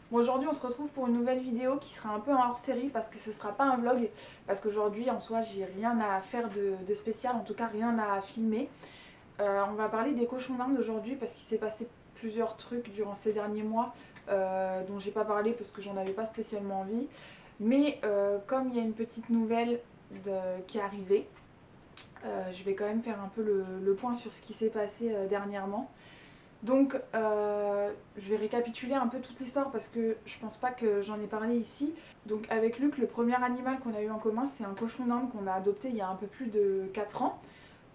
Bon, aujourd'hui on se retrouve pour une nouvelle vidéo qui sera un peu en hors-série parce que ce sera pas un vlog, parce qu'aujourd'hui en soi j'ai rien à faire de spécial, en tout cas rien à filmer. On va parler des cochons d'Inde aujourd'hui parce qu'il s'est passé plusieurs trucs durant ces derniers mois dont j'ai pas parlé parce que j'en avais pas spécialement envie. Mais comme il y a une petite nouvelle qui est arrivée, je vais quand même faire un peu le point sur ce qui s'est passé dernièrement. Donc, je vais récapituler un peu toute l'histoire parce que je pense pas que j'en ai parlé ici. Donc, avec Luc, le premier animal qu'on a eu en commun, c'est un cochon d'Inde qu'on a adopté il y a un peu plus de 4 ans.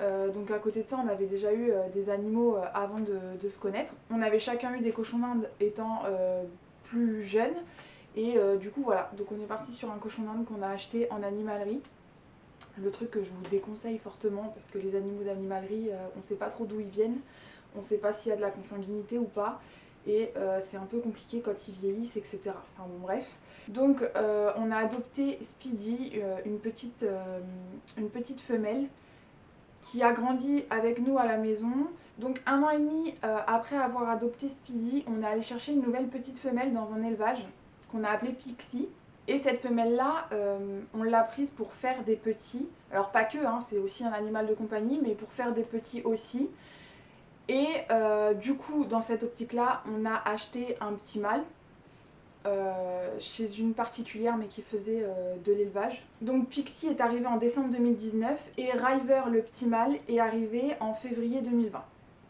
Donc, à côté de ça, on avait déjà eu des animaux avant de se connaître. On avait chacun eu des cochons d'Inde étant plus jeunes. Et du coup, voilà. Donc, on est parti sur un cochon d'Inde qu'on a acheté en animalerie. Le truc que je vous déconseille fortement parce que les animaux d'animalerie, on sait pas trop d'où ils viennent. On ne sait pas s'il y a de la consanguinité ou pas, et c'est un peu compliqué quand ils vieillissent, etc. Enfin bon, bref. Donc on a adopté Speedy, une petite femelle, qui a grandi avec nous à la maison. Donc 1 an et demi après avoir adopté Speedy, on est allé chercher une nouvelle petite femelle dans un élevage qu'on a appelé Pixie. Et cette femelle-là, on l'a prise pour faire des petits. Alors pas que, hein, c'est aussi un animal de compagnie, mais pour faire des petits aussi. Et du coup, dans cette optique-là, on a acheté un petit mâle chez une particulière mais qui faisait de l'élevage. Donc Pixie est arrivé en décembre 2019 et River, le petit mâle, est arrivé en février 2020.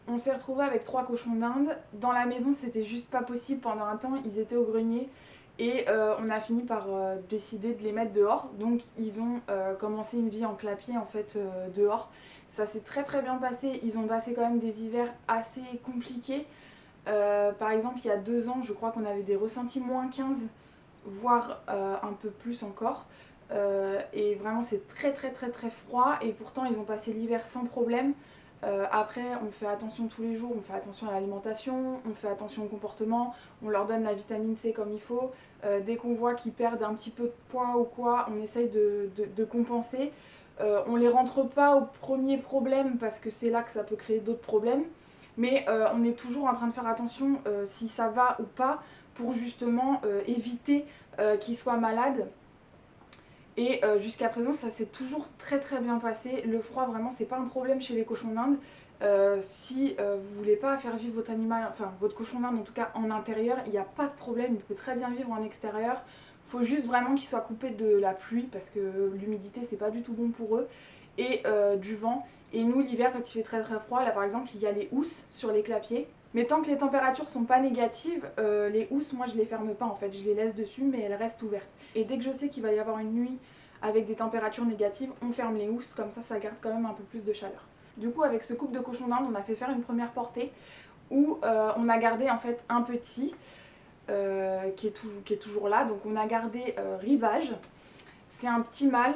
On s'est retrouvé avec 3 cochons d'Inde. Dans la maison, c'était juste pas possible. Pendant un temps, ils étaient au grenier. Et on a fini par décider de les mettre dehors. Donc ils ont commencé une vie en clapier en fait dehors. Ça s'est très très bien passé. Ils ont passé quand même des hivers assez compliqués. Par exemple, il y a 2 ans, je crois qu'on avait des ressentis -15, voire un peu plus encore. Et vraiment, c'est très très très très froid. Et pourtant, ils ont passé l'hiver sans problème. Après, on fait attention tous les jours, on fait attention à l'alimentation, on fait attention au comportement, on leur donne la vitamine C comme il faut. Dès qu'on voit qu'ils perdent un petit peu de poids ou quoi, on essaye de compenser. On les rentre pas au premier problème parce que c'est là que ça peut créer d'autres problèmes. Mais on est toujours en train de faire attention si ça va ou pas pour justement éviter qu'ils soient malades. Et jusqu'à présent, ça s'est toujours très très bien passé. Le froid, vraiment, c'est pas un problème chez les cochons d'Inde. Si vous voulez pas faire vivre votre animal, enfin votre cochon d'Inde en tout cas en intérieur, il n'y a pas de problème, il peut très bien vivre en extérieur. Faut juste vraiment qu'il soit coupé de la pluie parce que l'humidité c'est pas du tout bon pour eux et du vent. Et nous l'hiver quand il fait très très froid, là par exemple il y a les housses sur les clapiers. Mais tant que les températures sont pas négatives, les housses moi je les ferme pas en fait, je les laisse dessus mais elles restent ouvertes. Et dès que je sais qu'il va y avoir une nuit avec des températures négatives, on ferme les housses, comme ça garde quand même un peu plus de chaleur. Du coup, avec ce couple de cochons d'Inde, on a fait faire une première portée où on a gardé en fait un petit qui est toujours là. Donc on a gardé Rivage, c'est un petit mâle.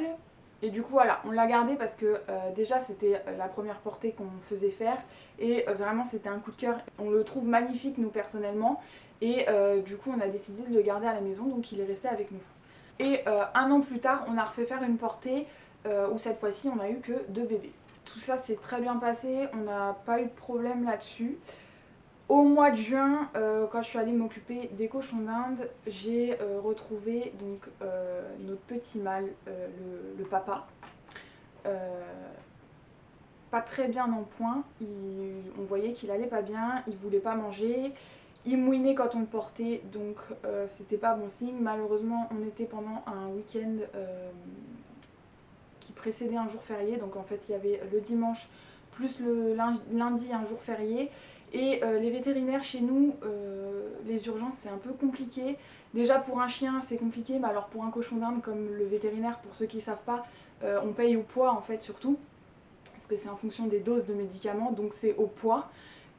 Et du coup voilà, on l'a gardé parce que déjà c'était la première portée qu'on faisait faire et vraiment c'était un coup de cœur. On le trouve magnifique nous personnellement et du coup on a décidé de le garder à la maison donc il est resté avec nous. Et 1 an plus tard, on a refait faire une portée où cette fois-ci, on a eu que 2 bébés. Tout ça s'est très bien passé, on n'a pas eu de problème là-dessus. Au mois de juin, quand je suis allée m'occuper des cochons d'Inde, j'ai retrouvé donc notre petit mâle, le papa. Pas très bien en point, on voyait qu'il allait pas bien, il voulait pas manger, il mouinait quand on le portait, donc c'était pas bon signe. Malheureusement, on était pendant un week-end qui précédait un jour férié, donc en fait il y avait le dimanche plus le lundi un jour férié. Et les vétérinaires chez nous, les urgences c'est un peu compliqué. Déjà pour un chien c'est compliqué, mais alors pour un cochon d'Inde comme le vétérinaire, pour ceux qui ne savent pas, on paye au poids en fait surtout parce que c'est en fonction des doses de médicaments, donc c'est au poids.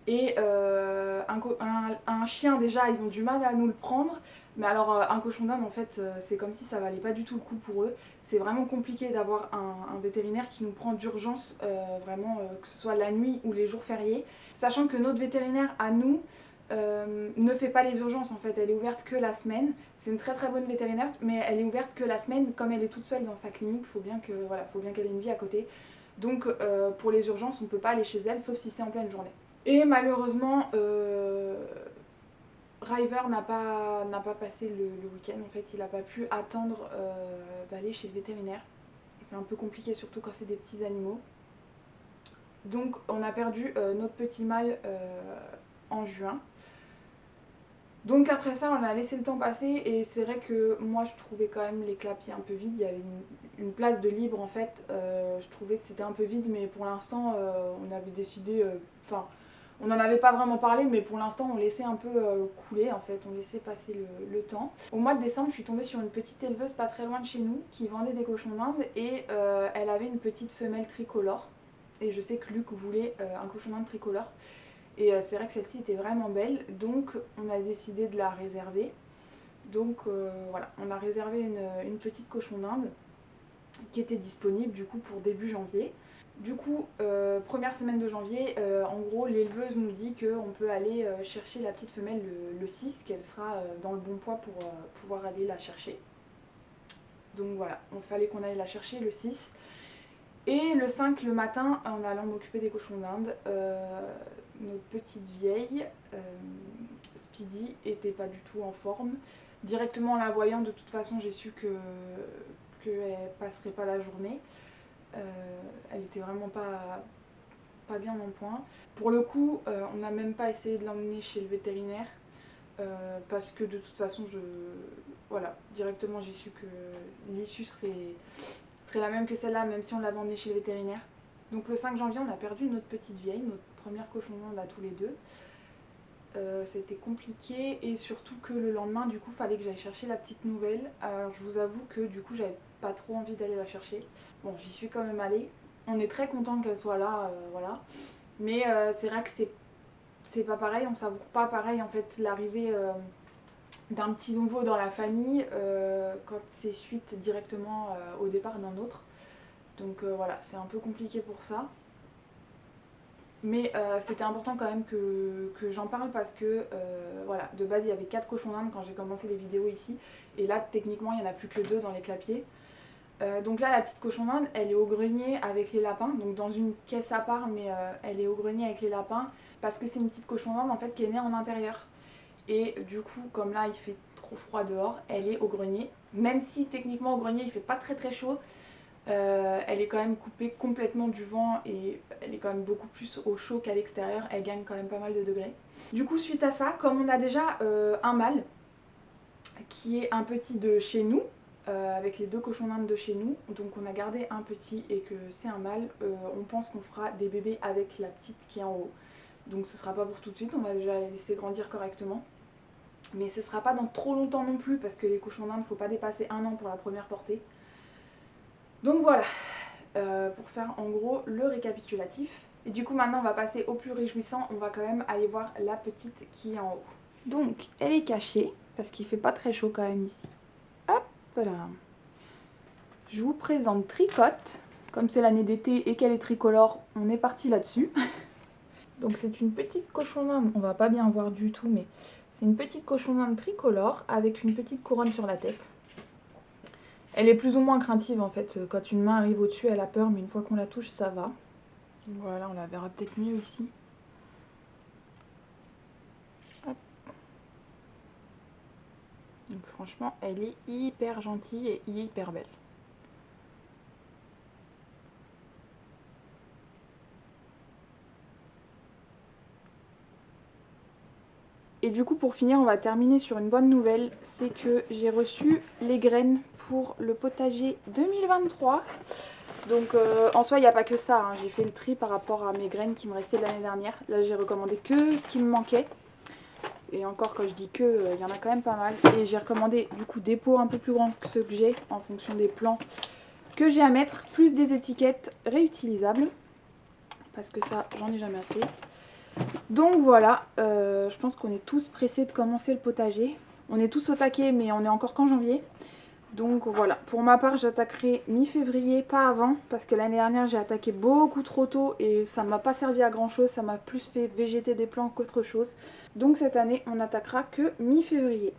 Et un chien, déjà, ils ont du mal à nous le prendre. Mais alors, un cochon d'Inde, en fait, c'est comme si ça valait pas du tout le coup pour eux. C'est vraiment compliqué d'avoir un vétérinaire qui nous prend d'urgence, vraiment, que ce soit la nuit ou les jours fériés. Sachant que notre vétérinaire, à nous, ne fait pas les urgences en fait, elle est ouverte que la semaine. C'est une très très bonne vétérinaire, mais elle est ouverte que la semaine. Comme elle est toute seule dans sa clinique, faut bien qu'elle ait une vie à côté. Donc pour les urgences, on ne peut pas aller chez elle, sauf si c'est en pleine journée. Et malheureusement, River n'a pas passé le week-end, en fait il n'a pas pu attendre d'aller chez le vétérinaire. C'est un peu compliqué, surtout quand c'est des petits animaux. Donc on a perdu notre petit mâle en juin. Donc après ça on a laissé le temps passer et c'est vrai que moi je trouvais quand même les clapiers un peu vides. Il y avait une place de libre en fait, je trouvais que c'était un peu vide, mais pour l'instant on avait décidé, on n'en avait pas vraiment parlé, mais pour l'instant on laissait un peu couler en fait, on laissait passer le temps. Au mois de décembre je suis tombée sur une petite éleveuse pas très loin de chez nous qui vendait des cochons d'Inde et elle avait une petite femelle tricolore. Et je sais que Luc voulait un cochon d'Inde tricolore. Et c'est vrai que celle-ci était vraiment belle, donc on a décidé de la réserver. Donc voilà, on a réservé une petite cochon d'Inde qui était disponible du coup pour début janvier. Du coup, première semaine de janvier, en gros l'éleveuse nous dit qu'on peut aller chercher la petite femelle le 6, qu'elle sera dans le bon poids pour pouvoir aller la chercher. Donc voilà, il fallait qu'on aille la chercher le 6. Et le 5 le matin, en allant m'occuper des cochons d'Inde, notre petite vieille, Speedy, était pas du tout en forme. Directement en la voyant, de toute façon, j'ai su qu'elle passerait pas la journée. Elle était vraiment pas bien en point. Pour le coup, on n'a même pas essayé de l'emmener chez le vétérinaire parce que de toute façon, voilà, directement j'ai su que l'issue serait la même que celle-là, même si on l'avait emmenée chez le vétérinaire. Donc le 5 janvier, on a perdu notre petite vieille, notre première cochon d'Inde à tous les deux. C'était compliqué et surtout que le lendemain, du coup, fallait que j'aille chercher la petite nouvelle. Alors je vous avoue que du coup, j'avais pas trop envie d'aller la chercher. Bon, j'y suis quand même allée. On est très content qu'elle soit là, voilà. Mais c'est vrai que c'est pas pareil, on savoure pas pareil en fait l'arrivée d'un petit nouveau dans la famille quand c'est suite directement au départ d'un autre. Donc voilà, c'est un peu compliqué pour ça. Mais c'était important quand même que j'en parle parce que voilà, de base il y avait 4 cochons d'Inde quand j'ai commencé les vidéos ici. Et là techniquement il n'y en a plus que 2 dans les clapiers. Donc là la petite cochon d'Inde elle est au grenier avec les lapins, donc dans une caisse à part, mais elle est au grenier avec les lapins parce que c'est une petite cochon d'Inde en fait qui est née en intérieur. Et du coup comme là il fait trop froid dehors, elle est au grenier. Même si techniquement au grenier il fait pas très chaud, elle est quand même coupée complètement du vent et elle est quand même beaucoup plus au chaud qu'à l'extérieur, elle gagne quand même pas mal de degrés. Du coup suite à ça, comme on a déjà un mâle qui est un petit de chez nous, avec les 2 cochons d'Inde de chez nous, donc on a gardé un petit et que c'est un mâle, on pense qu'on fera des bébés avec la petite qui est en haut. Donc ce sera pas pour tout de suite, on va déjà les laisser grandir correctement. Mais ce sera pas dans trop longtemps non plus parce que les cochons d'Inde, faut pas dépasser 1 an pour la première portée. Donc voilà, pour faire en gros le récapitulatif. Et du coup maintenant on va passer au plus réjouissant, on va quand même aller voir la petite qui est en haut. Donc elle est cachée, parce qu'il fait pas très chaud quand même ici. Hop là. Je vous présente Tricotte. Comme c'est l'année d'été et qu'elle est tricolore, on est parti là-dessus. Donc c'est une petite cochon d'Inde, on va pas bien voir du tout, mais c'est une petite cochon d'Inde tricolore avec une petite couronne sur la tête. Elle est plus ou moins craintive en fait, quand une main arrive au-dessus elle a peur, mais une fois qu'on la touche ça va. Donc voilà, on la verra peut-être mieux ici. Hop. Donc franchement elle est hyper gentille et hyper belle. Et du coup pour finir on va terminer sur une bonne nouvelle, c'est que j'ai reçu les graines pour le potager 2023. Donc en soi il n'y a pas que ça, hein. J'ai fait le tri par rapport à mes graines qui me restaient de l'année dernière. Là j'ai recommandé que ce qui me manquait. Et encore quand je dis que, il y en a quand même pas mal. Et j'ai recommandé du coup des pots un peu plus grands que ceux que j'ai en fonction des plants que j'ai à mettre, plus des étiquettes réutilisables. Parce que ça j'en ai jamais assez. Donc voilà, je pense qu'on est tous pressés de commencer le potager. On est tous au taquet mais on est encore qu'en janvier. Donc voilà, pour ma part j'attaquerai mi-février, pas avant, parce que l'année dernière j'ai attaqué beaucoup trop tôt et ça m'a pas servi à grand chose, ça m'a plus fait végéter des plants qu'autre chose. Donc cette année on attaquera que mi-février.